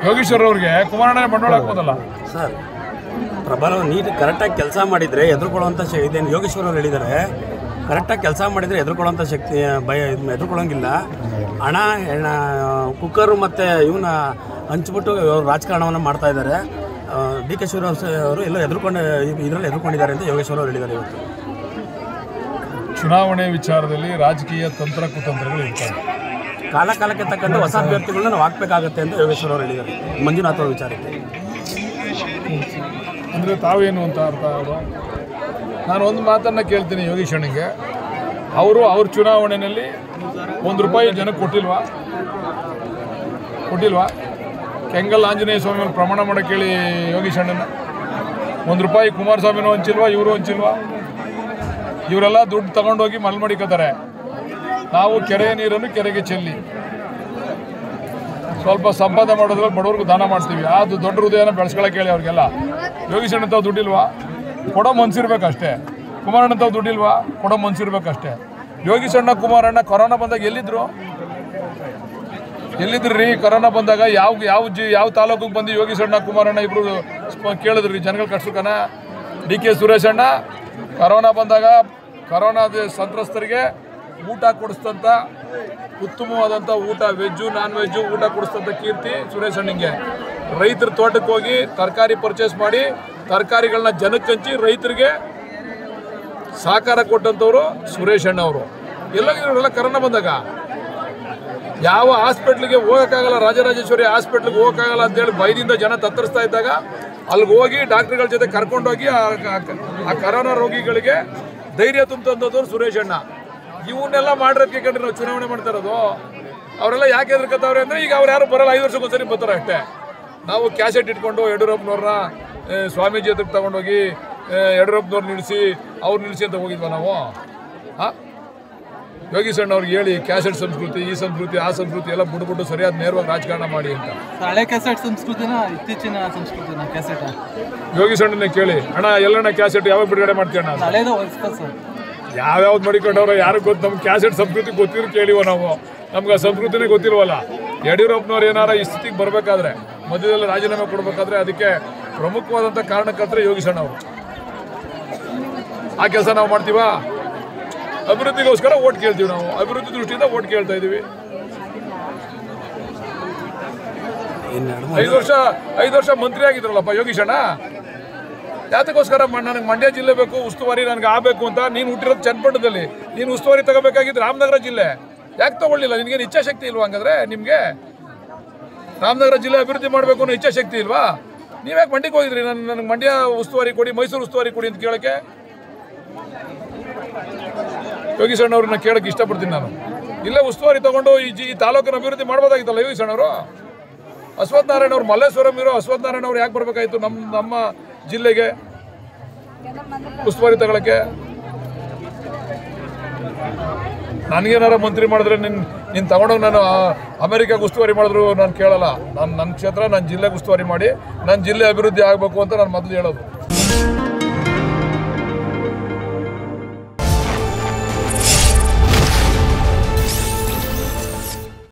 ಯೋಗೀಶ್ವರ್ ಅವ್ರಿಗೆ ಕುಮಾರಣ್ಣ ಬಂಡವಾಳ ಹಾಕ್ಬೋದಲ್ಲ ಸರ್. ಪ್ರಬಲ ನೀಟ್ ಕರೆಕ್ಟಾಗಿ ಕೆಲಸ ಮಾಡಿದರೆ ಎದುರ್ಕೊಳ್ಳುವಂಥ ಇದೇನು ಯೋಗೇಶ್ವರ್ ಅವ್ರು ಹೇಳಿದ್ದಾರೆ. ಕರೆಕ್ಟಾಗಿ ಕೆಲಸ ಮಾಡಿದರೆ ಎದುರ್ಕೊಳ್ಳೋಂಥ ಶಕ್ತಿ ಎದುರ್ಕೊಳ್ಳೋಂಗಿಲ್ಲ. ಹಣ ಕುಕ್ಕರು ಮತ್ತು ಇವನ್ನ ಹಂಚ್ಬಿಟ್ಟು ರಾಜಕಾರಣವನ್ನು ಮಾಡ್ತಾ ಇದ್ದಾರೆ. ಡಿ ಕೆ ಶಿವಕುಮಾರ್ ಅವರು ಎಲ್ಲ ಇದರಲ್ಲಿ ಎದುರ್ಕೊಂಡಿದ್ದಾರೆ ಅಂತ ಯೋಗೇಶ್ವರ್ ಅವರು ಹೇಳಿದ್ದಾರೆ. ಇವತ್ತು ಚುನಾವಣೆ ವಿಚಾರದಲ್ಲಿ ರಾಜಕೀಯ ತಂತ್ರ ಕುತಂತ್ರಗಳು ಇರ್ತವೆ. ಕಾಲಕ್ಕೆ ತಕ್ಕಂತೆ ಹೊಸ ಅಭ್ಯರ್ಥಿಗಳನ್ನ ನಾವು ಹಾಕಬೇಕಾಗತ್ತೆ ಅಂತ ಯೋಗೇಶ್ವರ್ ಅವರು ಹೇಳಿದ್ದಾರೆ ಮಂಜುನಾಥ್ ಅವ್ರ ವಿಚಾರಕ್ಕೆ. ಅಂದರೆ ತಾವೇನು ಅಂತ ಅರ್ಥ ಅವರು. ನಾನು ಒಂದು ಮಾತನ್ನು ಕೇಳ್ತೀನಿ ಯೋಗೀಶಣ್ಣಗೆ. ಅವ್ರ ಚುನಾವಣೆಯಲ್ಲಿ ₹1 ಜನಕ್ಕೆ ಕೊಟ್ಟಿಲ್ವಾ? ಕೆಂಗಲ್ ಆಂಜನೇಯ ಸ್ವಾಮಿ ಪ್ರಮಾಣ ಮಾಡೋಕ್ಕೆ ಕೇಳಿ ಯೋಗೀಶಣ್ಣನ. ₹1 ಕುಮಾರಸ್ವಾಮಿನೂ ಹಂಚಿಲ್ವಾ, ಇವರು ಹಂಚಿಲ್ವಾ? ಇವರೆಲ್ಲ ದುಡ್ಡು ತಗೊಂಡೋಗಿ ಮಲ್ಮಡಿಕೋತಾರೆ. ನಾವು ಕೆರೆಯ ನೀರನ್ನು ಕೆರೆಗೆ ಚೆಲ್ಲಿ ಸ್ವಲ್ಪ ಸಂಪಾದನೆ ಮಾಡೋದ್ರಲ್ಲಿ ಬಡವ್ರಿಗೂ ದಾನ ಮಾಡ್ತೀವಿ. ಅದು ದೊಡ್ಡ ಹೃದಯನ ಬೆಳೆಸ್ಕೊಳಕ್ಕೆ ಹೇಳಿ ಅವ್ರಿಗೆಲ್ಲ. ಯೋಗೀಶಣ್ಣಂತಾವ್ ದುಡ್ಡಿಲ್ವಾ? ಕೊಡೋ ಮನ್ಸಿರ್ಬೇಕಷ್ಟೇ. ಕುಮಾರಣ್ಣಂತಾವ್ ದುಡ್ಡಿಲ್ವಾ? ಕೊಡೋ ಮನ್ಸಿರ್ಬೇಕಷ್ಟೇ. ಯೋಗೀಶಣ್ಣ ಕುಮಾರಣ್ಣ ಕೊರೋನಾ ಬಂದಾಗ ಎಲ್ಲಿದ್ರು ರೀ? ಕೊರೋನಾ ಬಂದಾಗ ಯಾವ ತಾಲೂಕಿಗೆ ಬಂದು ಯೋಗೀಶಣ್ಣ ಕುಮಾರಣ್ಣ ಇಬ್ಬರು ಕೇಳಿದ್ರಿ ಜನಗಳ ಕಷ್ಟಕ್ಕನ? ಡಿ ಕೆ ಸುರೇಶ್ ಅಣ್ಣ ಕೊರೋನಾ ಬಂದಾಗ ಕೊರೋನಾದ ಸಂತ್ರಸ್ತರಿಗೆ ಊಟ ಕೊಡಿಸ್ತಂಥ ಉತ್ತಮವಾದಂಥ ಊಟ, ವೆಜ್ಜು ನಾನ್ ವೆಜ್ಜು ಊಟ ಕೊಡಿಸ್ತಂಥ ಕೀರ್ತಿ ಸುರೇಶ್ ಅಣ್ಣಂಗೆ. ರೈತರ ತೋಟಕ್ಕೆ ಹೋಗಿ ತರಕಾರಿ ಪರ್ಚೇಸ್ ಮಾಡಿ ತರಕಾರಿಗಳನ್ನ ಜನಕ್ಕೆ ಹಂಚಿ ರೈತರಿಗೆ ಸಹಕಾರ ಕೊಟ್ಟಂಥವ್ರು ಸುರೇಶ್ ಅಣ್ಣ ಅವರು. ಎಲ್ಲವರೆಲ್ಲ ಕರೋನಾ ಬಂದಾಗ ಯಾವ ಹಾಸ್ಪಿಟ್ಲಿಗೆ ಹೋಗೋಕ್ಕಾಗಲ್ಲ, ರಾಜರಾಜೇಶ್ವರಿ ಹಾಸ್ಪಿಟ್ಲಿಗೆ ಹೋಗೋಕ್ಕಾಗಲ್ಲ ಅಂತೇಳಿ ಭಯದಿಂದ ಜನ ತತ್ತರಿಸ್ತಾ ಇದ್ದಾಗ ಅಲ್ಲಿಗೆ ಹೋಗಿ ಡಾಕ್ಟ್ರುಗಳ ಜೊತೆ ಕರ್ಕೊಂಡೋಗಿ ಆ ಕರೋನಾ ರೋಗಿಗಳಿಗೆ ಧೈರ್ಯ ತುಂಬಂಥವ್ರು ಸುರೇಶ್ ಅಣ್ಣ. ಇವನ್ನೆಲ್ಲ ಮಾಡಿರೋದಕ್ಕೆ ಕಂಡ್ರೆ ನಾವು ಚುನಾವಣೆ ಮಾಡ್ತಾ ಇರೋದು. ಅವರೆಲ್ಲ ಯಾಕೆ ಹೆದರ್ಕತ್ತವ್ರೆ ಅಂದರೆ ಈಗ ಅವ್ರು ಯಾರು ಬರಲ್ಲ, 5 ವರ್ಷಕ್ಕೊಂದ್ಸರಿ ಬರ್ತಾರೆ ಅಷ್ಟೇ. ನಾವು ಕ್ಯಾಸೆಟ್ ಇಟ್ಕೊಂಡು ಯಡಿಯೂರಪ್ಪನವ್ರನ್ನ ಸ್ವಾಮೀಜಿ ಹತ್ರಕ್ಕೆ ತಗೊಂಡೋಗಿ ಯಡಿಯೂರಪ್ಪನವ್ರು ನಿಲ್ಲಿಸಿ ಅಂತ ಹೋಗಿದ್ವ ನಾವು? ಯೋಗೀಶಣ್ಣ ಅವ್ರಿಗೆ ಹೇಳಿ ಕ್ಯಾಸೆಟ್ ಸಂಸ್ಕೃತಿ, ಈ ಸಂಸ್ಕೃತಿ, ಆ ಸಂಸ್ಕೃತಿ ಎಲ್ಲ ಬಿಡ್ಬಿಟ್ಟು ಸರಿಯಾದ ನೇರವಾಗಿ ರಾಜಕಾರಣ ಮಾಡಿ ಅಂತ. ಹಳೆ ಕ್ಯಾಸೆಟ್ ಸಂಸ್ಕೃತಿನ ಇತ್ತೀಚಿನ ಸಂಸ್ಕೃತಿನ ಕ್ಯಾಸೆಟ್ ಯೋಗೀಶಣ್ಣನೇ ಕೇಳಿ, ಅಣ್ಣ ಎಲ್ಲಣ್ಣ ಕ್ಯಾಸೆಟ್ ಯಾವಾಗ ಬಿಡುಗಡೆ ಮಾಡ್ತೀವಿ ಅಣ್ಣ? ಯಾವ್ಯಾವ್ದು ಮಡಿಕೊಂಡವ್ರ ಯಾರಿಗೆ ಗೊತ್ತು? ನಮ್ಗೆ ಕ್ಯಾಸೆಟ್ ಸಂಸ್ಕೃತಿ ಗೊತ್ತಿದ್ರು ಕೇಳಿವ ನಾವು. ನಮ್ಗೆ ಆ ಸಂಸ್ಕೃತಿನೇ ಗೊತ್ತಿಲ್ವಲ್ಲ. ಯಡಿಯೂರಪ್ಪನವ್ರು ಏನಾರ ಈ ಸ್ಥಿತಿಗೆ ಬರಬೇಕಾದ್ರೆ, ಮಧ್ಯದಲ್ಲಿ ರಾಜೀನಾಮೆ ಕೊಡಬೇಕಾದ್ರೆ ಅದಕ್ಕೆ ಪ್ರಮುಖವಾದಂಥ ಕಾರಣಕರ್ತರೆ ಯೋಗೀಶಣ್ಣ ಅವರು. ಆ ಕೆಲಸ ನಾವು ಮಾಡ್ತೀವಾ? ಅಭಿವೃದ್ಧಿಗೋಸ್ಕರ ಓಟ್ ಕೇಳ್ತೀವಿ ನಾವು. ಅಭಿವೃದ್ಧಿ ದೃಷ್ಟಿಯಿಂದ ಓಟ್ ಕೇಳ್ತಾ ಇದ್ದೀವಿ. 5 ವರ್ಷ ಮಂತ್ರಿ ಆಗಿದ್ರಲ್ಲಪ್ಪ ಯೋಗೀಶಣ್ಣ. ಯಾತಕ್ಕೋಸ್ಕರ ನನಗೆ ಮಂಡ್ಯ ಜಿಲ್ಲೆ ಬೇಕು, ಉಸ್ತುವಾರಿ ನನಗೆ ಆಗಬೇಕು ಅಂತ. ನೀನು ಹುಟ್ಟಿರೋದು ಚನ್ನಪಟ್ಟಣದಲ್ಲಿ, ನೀನು ಉಸ್ತುವಾರಿ ತಗೋಬೇಕಾಗಿದ್ದು ರಾಮನಗರ ಜಿಲ್ಲೆ. ಯಾಕೆ ತಗೊಳ್ಳಿಲ್ಲ? ನಿನಗೇನು ಇಚ್ಛಾಶಕ್ತಿ ಇಲ್ವಾ? ಹಂಗಾದ್ರೆ ನಿಮಗೆ ರಾಮನಗರ ಜಿಲ್ಲೆ ಅಭಿವೃದ್ಧಿ ಮಾಡಬೇಕು ಅನ್ನೋ ಇಚ್ಛಾಶಕ್ತಿ ಇಲ್ವಾ? ನೀವ್ಯಾಕೆ ಮಂಡ್ಯಕ್ಕೆ ಹೋಗಿದ್ರಿ? ನನಗೆ ಮಂಡ್ಯ ಉಸ್ತುವಾರಿ ಕೊಡಿ, ಮೈಸೂರು ಉಸ್ತುವಾರಿ ಕೊಡಿ ಅಂತ ಕೇಳೋಕ್ಕೆ? ಯೋಗೀಶಣ್ಣ ಅವ್ರನ್ನ ಕೇಳೋಕ್ಕೆ ಇಷ್ಟಪಡ್ತೀನಿ ನಾನು. ಇಲ್ಲೇ ಉಸ್ತುವಾರಿ ತಗೊಂಡು ಈ ತಾಲೂಕಿನ ಅಭಿವೃದ್ಧಿ ಮಾಡ್ಬೋದಾಗಿತ್ತಲ್ಲ ಯೋಗೀಶಣ್ಣ ಅವರು. ಅಶ್ವಥ್ ನಾರಾಯಣ ಅವ್ರು ಮಲ್ಲೇಶ್ವರಂ ಇರೋ ಅಶ್ವಥ್ ನಾರಾಯಣ ಅವ್ರು ಯಾಕೆ ಬರಬೇಕಾಯ್ತು ನಮ್ಮ ಜಿಲ್ಲೆಗೆ ಉಸ್ತುವಾರಿ ತಗೊಳಕ್ಕೆ? ನನಗೇನಾರ ಮಂತ್ರಿ ಮಾಡಿದ್ರೆ ನೀನು ತಗೊಂಡೋಗಿ ನಾನು ಅಮೆರಿಕಾಗೆ ಉಸ್ತುವಾರಿ ಮಾಡಿದ್ರು ನಾನು ಕೇಳಲ್ಲ. ನನ್ನ ಕ್ಷೇತ್ರ, ನನ್ನ ಜಿಲ್ಲೆಗೆ ಉಸ್ತುವಾರಿ ಮಾಡಿ ನನ್ನ ಜಿಲ್ಲೆ ಅಭಿವೃದ್ಧಿ ಆಗಬೇಕು ಅಂತ ನಾನು ಮೊದಲು ಹೇಳೋದು.